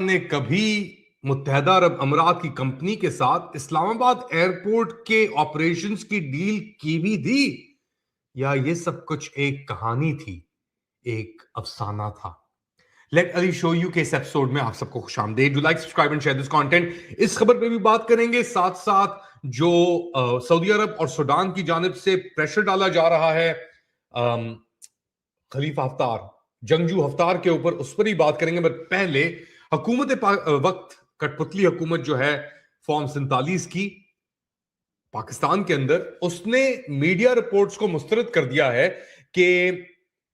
ने कभी मुत्तहदा अरब अमीरात की कंपनी के साथ इस्लामाबाद एयरपोर्ट के ऑपरेशंस की डील की भी थी, या ये सब कुछ एक कहानी थी, एक अफसाना था? लेट अली शो यू के इस एपिसोड में आप सबको खुशामदीद। Do like, subscribe and share this content. इस खबर पे भी बात करेंगे, साथ साथ जो सऊदी अरब और सूडान की जानिब से प्रेशर डाला जा रहा है खलीफा हफ्तार, जंगजू हफ्तार के ऊपर, उस पर ही बात करेंगे। बट पहले हुकूमत वक्त कठपुतली हुकूमत जो है फॉर्म 47 की पाकिस्तान के अंदर, उसने मीडिया रिपोर्ट्स को मुस्तरद कर दिया है कि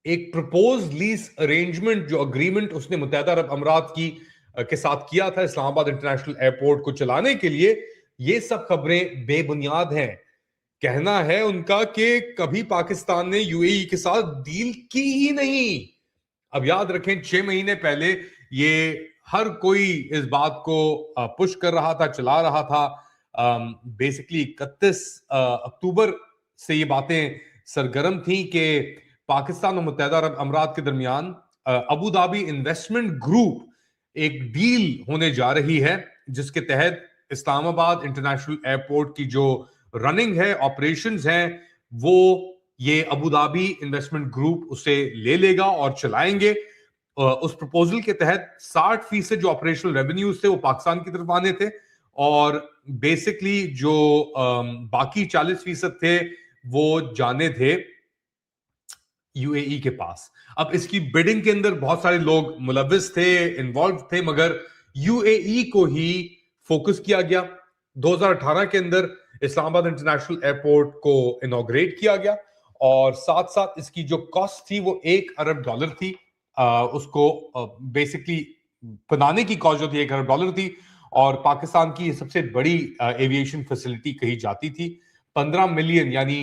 एक प्रपोज लीज अरेंजमेंट, जो अग्रीमेंट उसने मुत्तहदा अरब अमीरात की के साथ किया था इस्लामाबाद इंटरनेशनल एयरपोर्ट को चलाने के लिए, ये सब खबरें बेबुनियाद हैं। कहना है उनका कि कभी पाकिस्तान ने यूएई के साथ डील की ही नहीं। अब याद रखें, 6 महीने पहले ये हर कोई इस बात को पुश कर रहा था, चला रहा था। बेसिकली 31 अक्टूबर से ये बातें सरगर्म थी कि पाकिस्तान और मुत्तहदा अरब अमीरात के दरमियान अबू धाबी इन्वेस्टमेंट ग्रुप एक डील होने जा रही है, जिसके तहत इस्लामाबाद इंटरनेशनल एयरपोर्ट की जो रनिंग है, ऑपरेशंस हैं, वो ये अबू धाबी इन्वेस्टमेंट ग्रुप उसे ले लेगा और चलाएंगे। उस प्रपोजल के तहत 60% जो ऑपरेशनल रेवेन्यूज थे वो पाकिस्तान की तरफ आने थे, और बेसिकली जो बाकी 40% थे वो जाने थे यूएई के पास। अब इसकी बिडिंग के अंदर बहुत सारे लोग मुलविस थे, इन्वॉल्व थे, मगर यूएई को ही फोकस किया गया। 2018 के अंदर इस्लामाबाद इंटरनेशनल एयरपोर्ट को इनॉग्रेट किया गया, और साथ साथ इसकी जो कॉस्ट थी वो $1 अरब थी। उसको बेसिकली बनाने की कॉस्ट जो थी $1 अरब थी, और पाकिस्तान की सबसे बड़ी एविएशन फैसिलिटी कही जाती थी। 15 मिलियन यानी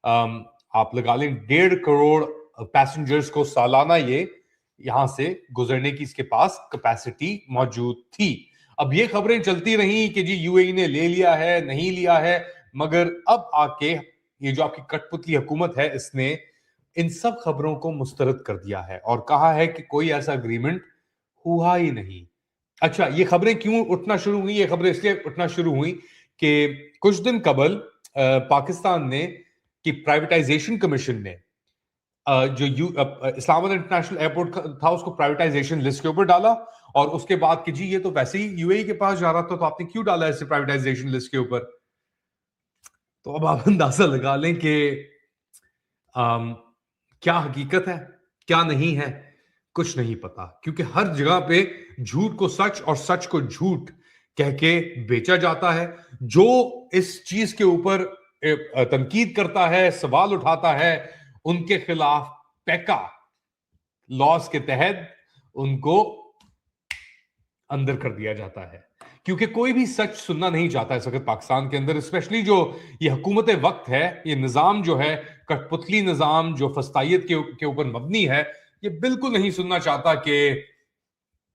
आप लगा लें 1.5 करोड़ पैसेंजर्स को सालाना ये यहां से गुजरने की इसके पास कैपेसिटी मौजूद थी। अब ये खबरें चलती रही कि जी यूएई ने ले लिया है, नहीं लिया है, मगर अब आके ये जो आपकी कठपुतली हुकूमत है, इसने इन सब खबरों को मुस्तरद कर दिया है और कहा है कि कोई ऐसा अग्रीमेंट हुआ ही नहीं। अच्छा, ये खबरें क्यों उठना शुरू हुई? ये खबरें इसलिए उठना शुरू हुई कि कुछ दिन कबल पाकिस्तान ने कि प्राइवेटाइजेशन कमीशन ने जो इस्लामाबाद इंटरनेशनल एयरपोर्ट था उसको प्राइवेटाइजेशन लिस्ट के ऊपर डाला, और उसके बाद कि जी ये तो वैसे ही यूएई के पास जा रहा था, तो आपने क्यों डाला इसे प्राइवेटाइजेशन लिस्ट के ऊपर? तो अब आप अंदाजा लगा लें कि क्या हकीकत है, क्या नहीं है, कुछ नहीं पता, क्योंकि हर जगह पे झूठ को सच और सच को झूठ कह के बेचा जाता है। जो इस चीज के ऊपर तनकीद करता है, सवाल उठाता है, उनके खिलाफ पैका लॉस के तहत उनको अंदर कर दिया जाता है, क्योंकि कोई भी सच सुनना नहीं चाहता इस वक्त पाकिस्तान के अंदर। स्पेशली जो ये हुकूमत वक्त है, ये निजाम जो है, कठपुतली निजाम जो फस्तायत के ऊपर मबनी है, ये बिल्कुल नहीं सुनना चाहता कि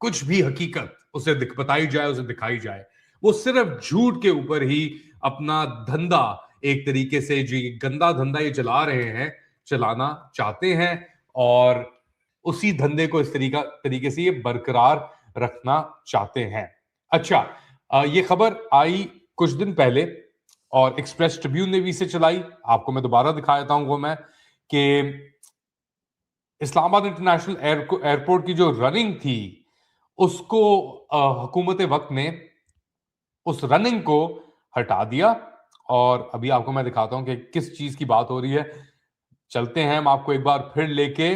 कुछ भी हकीकत उसे बताई जाए, उसे दिखाई जाए। वो सिर्फ झूठ के ऊपर ही अपना धंधा, एक तरीके से जो गंदा धंधा ये चला रहे हैं, चलाना चाहते हैं, और उसी धंधे को इस तरीके से ये बरकरार रखना चाहते हैं। अच्छा, ये खबर आई कुछ दिन पहले और एक्सप्रेस ट्रिब्यून ने भी इसे चलाई। आपको मैं दोबारा दिखा देता हूं वो मैं कि इस्लामाबाद इंटरनेशनल एयरपोर्ट की जो रनिंग थी उसको हुकूमत वक्त ने उस रनिंग को हटा दिया, और अभी आपको मैं दिखाता हूं कि किस चीज की बात हो रही है। चलते हैं हम आपको एक बार फिर लेके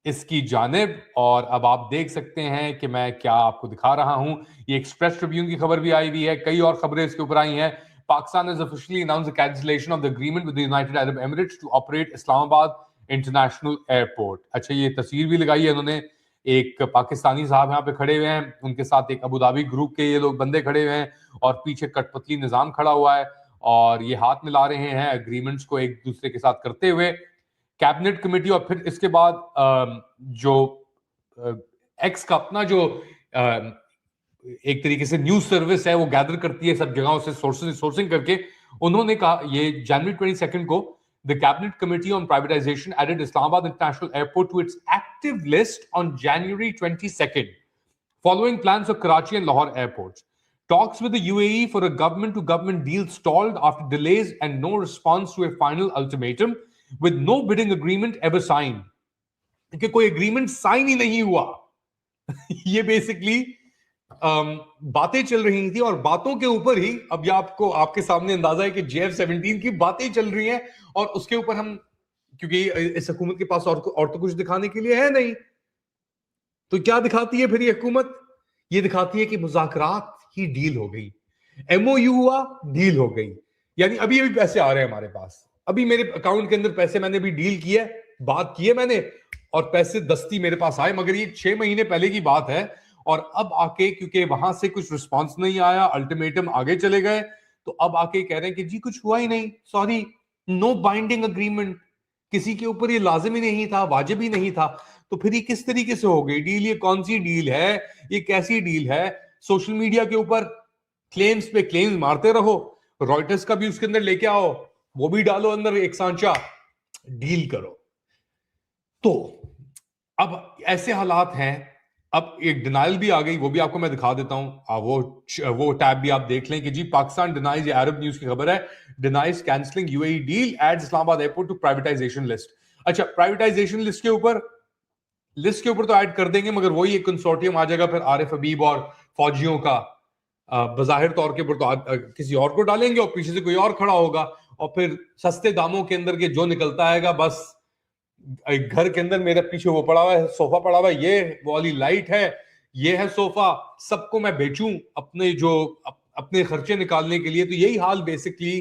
इसकी जानिब, और अब आप देख सकते हैं कि मैं क्या आपको दिखा रहा हूं। ये एक्सप्रेस ट्रिब्यून की खबर भी आई हुई है, कई और खबरें इसके ऊपर आई हैं। Pakistan has officially announced the cancellation of the agreement with the United Arab Emirates to operate Islamabad International Airport। अच्छा, ये तस्वीर भी लगाई है इन्होंने, एक पाकिस्तानी साहब यहाँ पे खड़े हुए हैं, उनके साथ एक अबू धाबी ग्रुप के ये लोग बंदे खड़े हुए हैं, और पीछे कठपुतली निजाम खड़ा हुआ है, और ये हाथ मिला रहे हैं एग्रीमेंट्स को एक दूसरे के साथ करते हुए। कैबिनेट कमेटी, और फिर इसके बाद जो एक्स का अपना जो एक तरीके से न्यूज सर्विस है वो गैदर करती है सब जगहों से सोर्सिंग करके, उन्होंने कहा ये जनवरी 22 को the cabinet committee on privatization added Islamabad international airport to its active list on January 22 following plans for Karachi and Lahore airports. Talks with the UAE for a government-to-government deal stalled after delays and no response to a final ultimatum, with no bidding agreement ever signed. कि कोई agreement sign ही नहीं हुआ. ये basically बातें चल रही थी और बातों के ऊपर ही अब ये आपको आपके सामने अंदाजा है कि JF-17 की बातें चल रही हैं और उसके ऊपर हम, क्योंकि इस हुकूमत के पास और तो कुछ दिखाने के लिए है नहीं, तो क्या दिखाती है फिर ये हुकूमत? ये दिखाती है कि मुज़ाकरात ही डील हो गई, MOU हुआ, डील हो गई. यानी अभी अभी पैसे आ रहे हैं हमारे पास, अभी मेरे अकाउंट के अंदर पैसे, मैंने भी डील किया, बात की है मैंने और पैसे दस्ती मेरे पास आए, मगर ये 6 महीने पहले की बात है. और अब आके क्योंकि वहां से कुछ रिस्पांस नहीं आया, अल्टीमेटम आगे चले गए, तो अब आके कह रहे हैं कि जी कुछ हुआ ही नहीं, सॉरी, नो बाइंडिंग अग्रीमेंट, किसी के ऊपर ये लाजिम ही नहीं था, वाजिब ही नहीं था. तो फिर ये किस तरीके से हो गई डील? ये कौन सी डील है? ये कैसी डील है? सोशल मीडिया के ऊपर क्लेम्स पे क्लेम्स मारते रहो, रॉयटर्स का भी उसके अंदर लेके आओ, वो भी डालो अंदर एक सांचा, डील करो. तो अब ऐसे हालात हैं. अब एक डिनाइल भी आ गई, वो भी आपको मैं दिखा देता हूं. वो टैब भी आप देख लें कि जी पाकिस्तान डिनाइज, अरब न्यूज की खबर है, denies cancelling UAE deal, adds Islamabad airport to privatization list. अच्छा, प्राइवेटाइजेशन लिस्ट के ऊपर तो ऐड कर देंगे, मगर वही एक कंसोर्टियम आ जाएगा फिर आरिफ हबीब और फौजियों का. बज़ाहिर तौर के ऊपर तो किसी और को डालेंगे और पीछे से कोई और खड़ा होगा और फिर सस्ते दामों के अंदर के जो निकलता आएगा, बस घर के अंदर मेरे पीछे वो पड़ा हुआ है, सोफा पड़ा हुआ है, ये वो वाली लाइट है, ये है सोफा, सबको मैं बेचूं अपने अपने खर्चे निकालने के लिए. तो यही हाल बेसिकली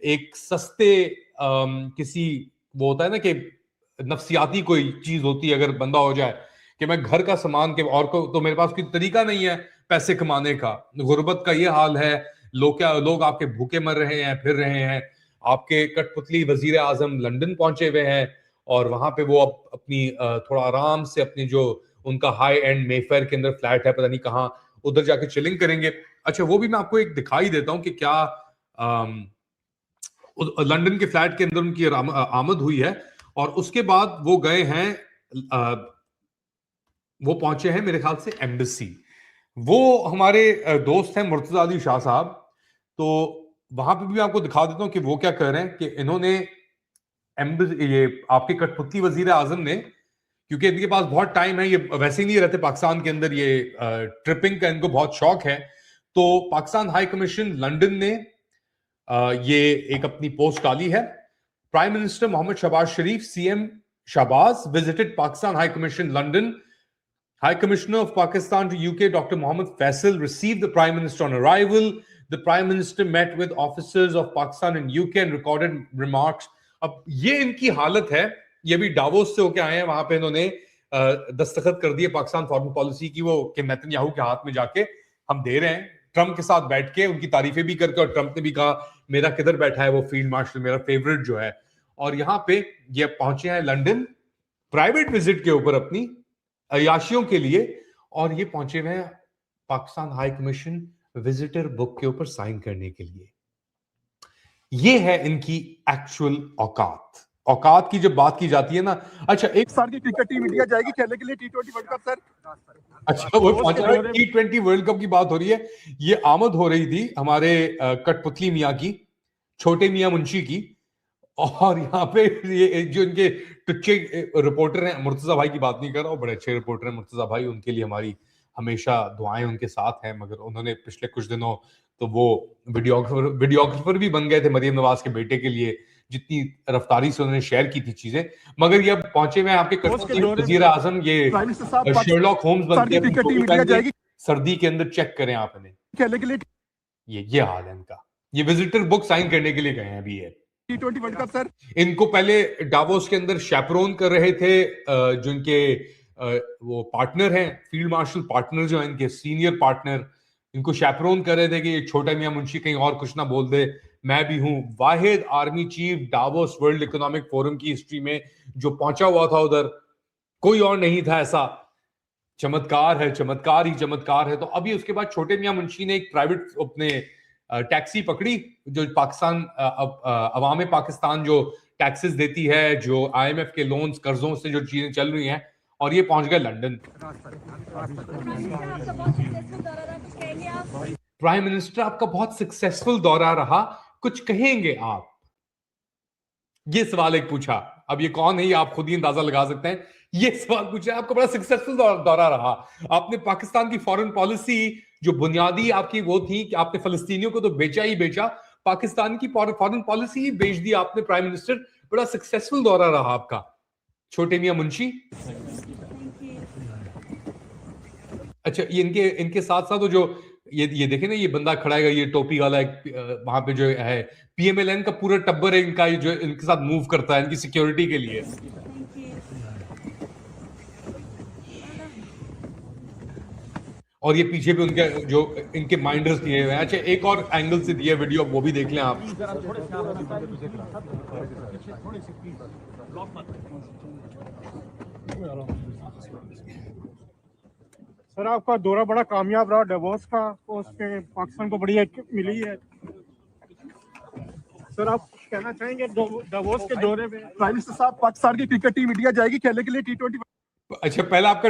एक सस्ते किसी, वो होता है ना कि नफ्सियाती कोई चीज होती है, अगर बंदा हो जाए कि मैं घर का सामान के और को, तो मेरे पास कोई तरीका नहीं है पैसे कमाने का. गुर्बत का ये हाल है, लोग आपके भूखे मर रहे हैं, फिर रहे हैं. आपके कठपुतली वजीर आजम लंदन पहुंचे हुए हैं और वहां पे वो अपनी थोड़ा आराम से अपनी जो उनका हाई एंड मेफेयर के अंदर फ्लैट है, पता नहीं कहाँ, उधर जाके चिलिंग करेंगे. अच्छा, वो भी मैं आपको एक दिखाई देता हूं कि क्या लंदन के फ्लैट के अंदर उनकी आमद हुई है. और उसके बाद वो गए हैं, वो पहुंचे हैं मेरे ख्याल से एम्बेसी. वो हमारे दोस्त हैं मुर्तजा अली शाह साहब. तो वहां पे भी मैं आपको दिखा देता हूं कि वो क्या कर रहे हैं कि इन्होंने ये आपके कठपुतली वजीर आजम ने, क्योंकि इनके पास बहुत टाइम है, ये वैसे ही नहीं रहते पाकिस्तान के अंदर, ये ट्रिपिंग का इनको बहुत शौक है. तो पाकिस्तान हाई कमीशन लंदन ने ये एक अपनी पोस्ट डाली है. Prime minister Mohammad Shahbaz Sharif, CM Shahbaz visited Pakistan high commission London. High Commissioner of Pakistan to UK, Dr. Mohammed Faisal, received the Prime Minister on arrival. The Prime Minister met with officers of Pakistan and UK and recorded remarks. अब ये इनकी हालत है. ये भी Davos से होके आए हैं, वहां पे इन्होंने दस्तखत कर दिए पाकिस्तान फॉरेन पॉलिसी की, वो कि नेतन्याहू के हाथ में जाके हम दे रहे हैं, ट्रंप के साथ बैठ के उनकी तारीफें भी करके. और ट्रंप ने भी कहा मेरा किधर बैठा है वो फील्ड मार्शल, मेरा फेवरेट जो है. और यहाँ पे ये पहुंचे हैं लंदन प्राइवेट विजिट के ऊपर अपनी अयाशियों के लिए, और ये पहुंचे हुए हैं Pakistan high commission visitor book के ऊपर साइन करने के लिए. ये है इनकी एक्चुअल औकात की जब बात की जाती है ना. अच्छा, एक साल की क्रिकेट टीम इंडिया जाएगी खेलने के लिए T20 वर्ल्ड कप सर. अच्छा, वो पहुंचा है, T20 वर्ल्ड कप की बात हो रही है. ये आमद हो रही थी हमारे कठपुतली मियाँ की, छोटे मियाँ मुंशी की. और यहाँ पे ये जो इनके टुच्चे रिपोर्टर हैं, मुर्तजा भाई की बात नहीं कर रहा हूँ, बड़े अच्छे रिपोर्टर हैं मुर्तजा भाई, उनके लिए हमारी हमेशा दुआएं उनके साथ हैं. मगर उन्होंने पिछले कुछ दिनों तो वो वीडियोग्राफर भी बन गए थे मरियम नवाज के बेटे के लिए, जितनी रफ्तारी से उन्होंने शेयर की थी चीजें. मगर ये अब पहुंचे हुए आपके वजीर आजम, ये शेरलॉक होम्स बनते हैं, सर्दी के अंदर चेक करें आप इन्हें खेलने के लिए. ये हाल है इनका. ये विजिटर बुक साइन करने के लिए गए हैं अभी. ये T20 वर्ल्ड कप सर. इनको पहले डावोस के अंदर शैपरोन कर रहे थे जो इनके वो पार्टनर हैं, फील्ड मार्शल पार्टनर जो है इनके सीनियर पार्टनर, इनको शैपरोन कर रहे थे कि छोटा मियां मुंशी कहीं और कुछ ना बोल दे. मैं भी हूं Wahid army chief Davos world economic forum की हिस्ट्री में जो पहुंचा हुआ था उधर, कोई और नहीं था ऐसा. चमत्कार है, चमत्कार ही चमत्कार है. तो अभी उसके बाद छोटे मियां मुंशी ने एक प्राइवेट अपने टैक्सी पकड़ी, जो पाकिस्तान अवाम पाकिस्तान जो टैक्सेस देती है, जो IMF के लोन्स कर्जों से जो चीजें चल रही हैं, और ये पहुंच गए लंदन। प्राइम मिनिस्टर आपका बहुत सक्सेसफुल दौरा रहा, कुछ कहेंगे आप? ये सवाल एक पूछा। अब ये कौन है ये आप खुद ही अंदाजा लगा सकते हैं। ये सवाल पूछा, आपका बड़ा सक्सेसफुल दौरा रहा। आपने पाकिस्तान की फॉरेन पॉलिसी जो बुनियादी आपकी वो थी कि आपने फलस्तीनियों को तो बेचा ही बेचा, पाकिस्तान की फॉरेन पॉलिसी ही बेच दी आपने प्राइम मिनिस्टर। बड़ा सक्सेसफुल दौरा रहा आपका। छोटे मियां मुंशी, अच्छा ये इनके साथ साथ वो जो ये देखे ना, ये बंदा खड़ा है, ये टोपी वाला एक वहां पे जो है पीएमएलएन का पूरा टब्बर है इनका, जो इनके साथ मूव करता है इनकी सिक्योरिटी के लिए। और ये पीछे भी उनके जो इनके माइंडर्स दिए हुए हैं। अच्छा एक और एंगल से दिया वीडियो, वो भी देख लें आप। सर आपका दौरा बड़ा कामयाब रहा डेवोस का, उसके पाकिस्तान को बड़ी एक मिली है। सर आप कुछ कहना चाहेंगे डेवोस के दौरे में? प्राइम मिनिस्टर साहब, पाकिस्तान की क्रिकेट टीम इंडिया जाएगी खेलने के लिए T20। अच्छा पहला आपका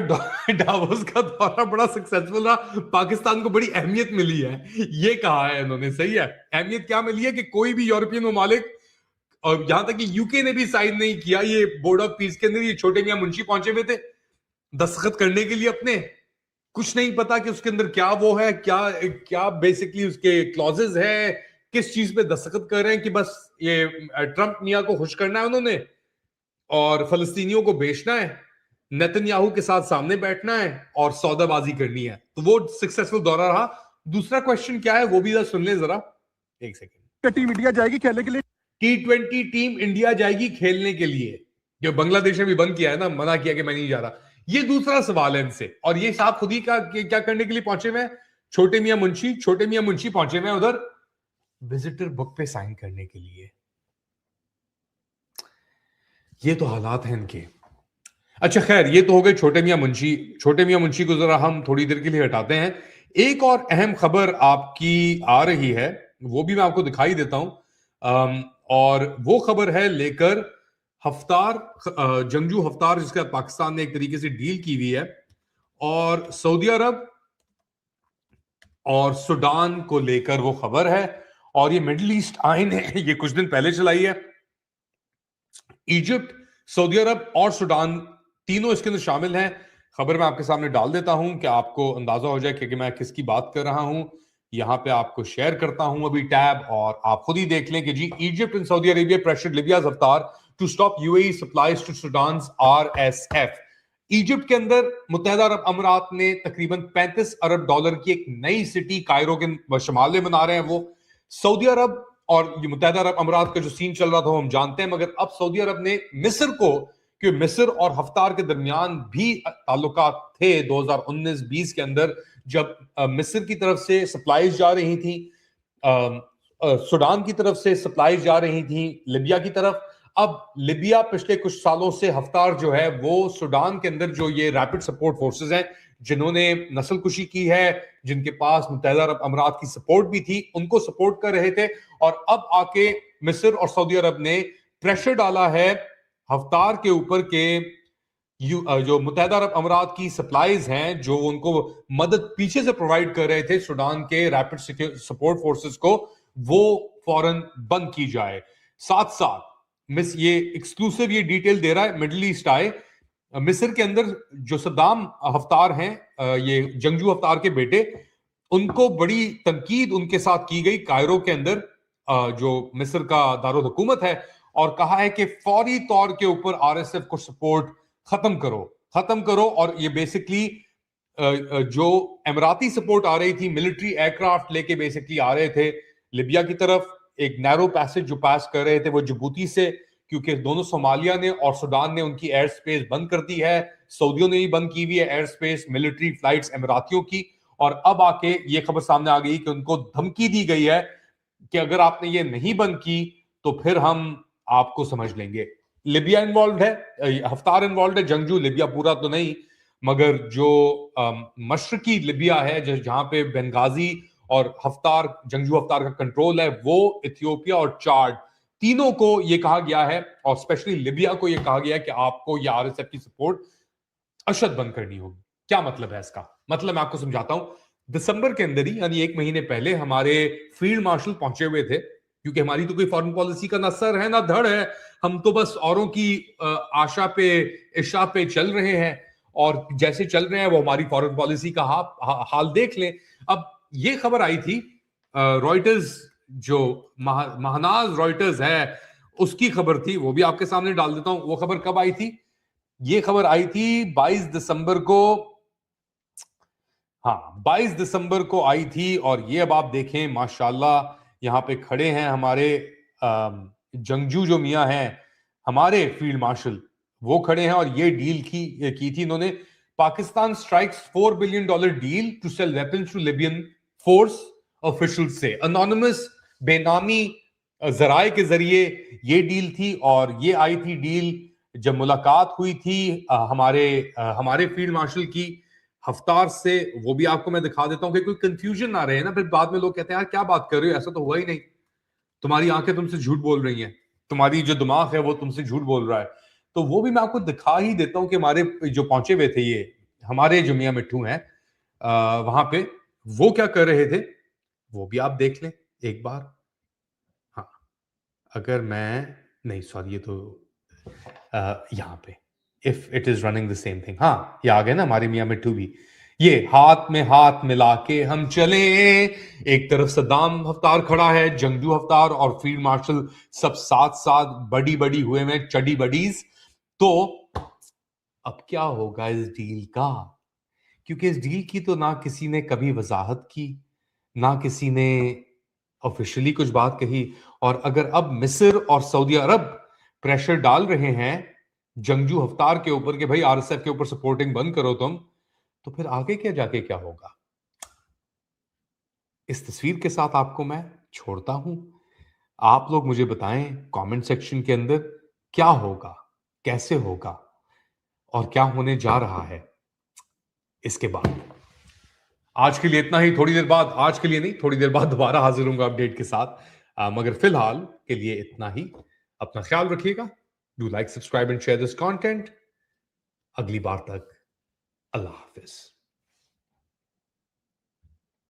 डावोस का दौरा बड़ा सक्सेसफुल रहा, पाकिस्तान को बड़ी अहमियत मिली है, ये कहा है इन्होंने। सही है, अहमियत क्या मिली है कि कोई भी यूरोपियन ममालिक और यहां तक कि यूके ने भी साइन नहीं किया ये बोर्ड ऑफ पीस के अंदर। ये छोटे मियां मुंशी पहुंचे हुए थे दस्तखत करने के लिए अपने, कुछ नहीं पता कि उसके अंदर क्या वो है, क्या क्या बेसिकली उसके क्लॉजेस है, किस चीज पे दस्तखत कर रहे हैं कि बस ये ट्रंप मियां को खुश करना है उन्होंने और फलस्तीनियों को बेचना है, नेतन्याहू के साथ सामने बैठना है और सौदाबाजी करनी है। तो वो सक्सेसफुल दौरा रहा। दूसरा क्वेश्चन क्या है वो भी सुन ले जरा, एक सेकेंड। टीम इंडिया जाएगी खेलने के लिए। T20 टीम इंडिया जाएगी खेलने के लिए, जो बांग्लादेश ने भी बंद किया है ना, मना किया कि मैं नहीं जा रहा। ये दूसरा सवाल है इनसे, और ये साहब खुद ही क्या करने के लिए पहुंचे हुए? छोटे मियां मुंशी पहुंचे हुए उधर विजिटर बुक पे साइन करने के लिए। ये तो हालात हैं इनके। अच्छा खैर, ये तो हो गए छोटे मियां मुंशी को जरा हम थोड़ी देर के लिए हटाते हैं। एक और अहम खबर आपकी आ रही है, वो भी मैं आपको दिखाई देता हूं। और वो खबर है लेकर हफ्तार, जंगजू हफ्तार, जिसका पाकिस्तान ने एक तरीके से डील की हुई है, और सऊदी अरब और सूडान को लेकर वो खबर है। और ये मिडिल ईस्ट आई ने ये कुछ दिन पहले चलाई है। इजिप्ट, सऊदी अरब और सूडान तीनों इसके अंदर शामिल हैं। खबर मैं आपके सामने डाल देता हूं कि आपको अंदाजा हो जाए कि मैं किसकी बात कर रहा हूं। यहां पे आपको शेयर करता हूं अभी टैब, और आप खुद ही देख लें कि जी, Egypt and Saudi Arabia pressured Libya's Haftar to stop UAE supplies to Sudan's RSF. Egypt के अंदर मुत्तहिदा अरब अमीरात ने तकरीबन 35 अरब डॉलर की एक नई सिटी कायरो के शमाल में बना रहे हैं वो। सऊदी अरब और मुत्तहिदा अरब अमीरात का जो सीन चल रहा था वो हम जानते हैं, मगर अब सऊदी अरब ने मिस्र को, कि मिस्र और हफ्तार के दरमियान भी ताल्लुकात थे 2019-20 के अंदर, जब मिस्र की तरफ से सप्लाईज जा रही थी, सूडान की तरफ से सप्लाईज जा रही थी लिबिया की तरफ। अब लिबिया पिछले कुछ सालों से हफ्तार जो है वो सूडान के अंदर जो ये रैपिड सपोर्ट फोर्सेस हैं, जिन्होंने नस्लकुशी की है, जिनके पास मुत्तहिदा अरब अमीरात की सपोर्ट भी थी, उनको सपोर्ट कर रहे थे। और अब आके मिस्र और सऊदी अरब ने प्रेशर डाला है हफ्तार के ऊपर के जो मुत्तहिदा अरब अमीरात की सप्लाईज हैं, जो उनको मदद पीछे से प्रोवाइड कर रहे थे सूडान के रैपिड सपोर्ट फोर्सेस को, वो फौरन बंद की जाए। साथ साथ मिस ये एक्सक्लूसिव ये डिटेल दे रहा है मिडिल ईस्ट आए, मिस्र के अंदर जो सद्दाम हफ्तार हैं, ये जंगजू हफ्तार के बेटे, उनको बड़ी तनकीद उनके साथ की गई कायरो के अंदर, जो मिस्र का दारुल हुकूमत है, और कहा है कि फौरी तौर के ऊपर आरएसएफ को सपोर्ट खत्म करो। और ये बेसिकली जो अमीराती सपोर्ट आ रही थी, मिलिट्री एयरक्राफ्ट लेके बेसिकली आ रहे थे लिबिया की तरफ, एक नैरो पैसेज जो पास कर रहे थे वो जिबूती से, क्योंकि दोनों सोमालिया ने और सूडान ने उनकी एयर स्पेस बंद कर दी है, सऊदियों ने भी बंद की हुई है एयर स्पेस, मिलिट्री फ्लाइट्स अमीरातियों की। और अब आके ये खबर सामने आ गई कि उनको धमकी दी गई है कि अगर आपने ये नहीं बंद की तो फिर हम आपको समझ लेंगे। लिबिया इन्वॉल्व है, हफ्तार इन्वॉल्व है, जंगजू लिबिया पूरा तो नहीं, मगर जो मशरकी लिबिया है, जहां पे बेंगाजी और हफ्तार, जंगजू हफ्तार का कंट्रोल है, वो इथियोपिया और चाड, तीनों को ये कहा गया है, और स्पेशली लिबिया को ये कहा गया है कि आपको ये आरएसएफ की सपोर्ट अशद बंद करनी होगी। क्या मतलब है इसका? मतलब मैं आपको समझाता हूं। दिसंबर के अंदर ही, यानी 1 महीने पहले, हमारे फील्ड मार्शल पहुंचे हुए थे, क्योंकि हमारी तो कोई फॉरेन पॉलिसी का ना सर है ना धड़ है। हम तो बस औरों की आशा पे, इशा पे चल रहे हैं, और जैसे चल रहे हैं वो हमारी फॉरेन पॉलिसी का हाल देख लें। अब ये खबर आई थी, रॉयटर्स, जो महानाज रॉयटर्स है, उसकी खबर थी, वो भी आपके सामने डाल देता हूं। वो खबर कब आई थी? ये खबर आई थी 22 दिसंबर को। हाँ, 22 दिसंबर को आई थी। और ये अब आप देखें, माशाल्लाह, यहां पे खड़े हैं हमारे जंगजू जो मियां हैं, हमारे फील्ड मार्शल, वो खड़े हैं। और ये डील की थी इन्होंने। Pakistan strikes $4 billion deal to sell weapons to Libyan force official से। अनोनिमस, बेनामी जराए के जरिए ये डील थी। और ये आई थी डील जब मुलाकात हुई थी हमारे फील्ड मार्शल की हफ्तार से। वो भी आपको मैं दिखा देता हूं कि कोई कंफ्यूजन ना रहे ना, फिर बाद में लोग कहते हैं यार क्या बात कर रहे हो, ऐसा तो हुआ ही नहीं, तुम्हारी आंखें तुमसे झूठ बोल रही हैं, तुम्हारी जो दिमाग है वो तुमसे झूठ बोल रहा है। तो वो भी मैं आपको दिखा ही देता हूं कि हमारे जो पहुंचे हुए थे, ये हमारे जो मियां मिट्ठू हैं वहां पे, वो क्या कर रहे थे, वो भी आप देख लें एक बार। हाँ, अगर मैं, नहीं सॉरी, ये तो यहां पे, if it is running the same thing, हाँ ये आ गए ना हमारे मियां मिट्ठू भी। ये हाथ में हाथ मिला के हम चले, एक तरफ सद्दाम हफ्तार खड़ा है, जंगजू हफ्तार और फील्ड मार्शल सब साथ साथ बड़ी बड़ी हुए में चडी बडीज। तो अब क्या होगा इस डील का? क्योंकि इस डील की तो ना किसी ने कभी वजाहत की, ना किसी ने ऑफिशियली कुछ बात कही। और अगर अब मिस्र और सऊदी अरब प्रेशर डाल रहे हैं जंगजू हफ्तार के ऊपर कि भाई आरएसएफ के ऊपर सपोर्टिंग बंद करो तुम, तो फिर आगे क्या जाके क्या होगा? इस तस्वीर के साथ आपको मैं छोड़ता हूं। आप लोग मुझे बताएं कमेंट सेक्शन के अंदर, क्या होगा, कैसे होगा, और क्या होने जा रहा है इसके बाद। आज के लिए इतना ही। थोड़ी देर बाद, आज के लिए नहीं, थोड़ी देर बाद दोबारा हाजिर होऊंगा अपडेट के साथ। मगर फिलहाल के लिए इतना ही। अपना ख्याल रखिएगा। Do like, subscribe and share this content. अगली बार तक अल्लाह हाफिज।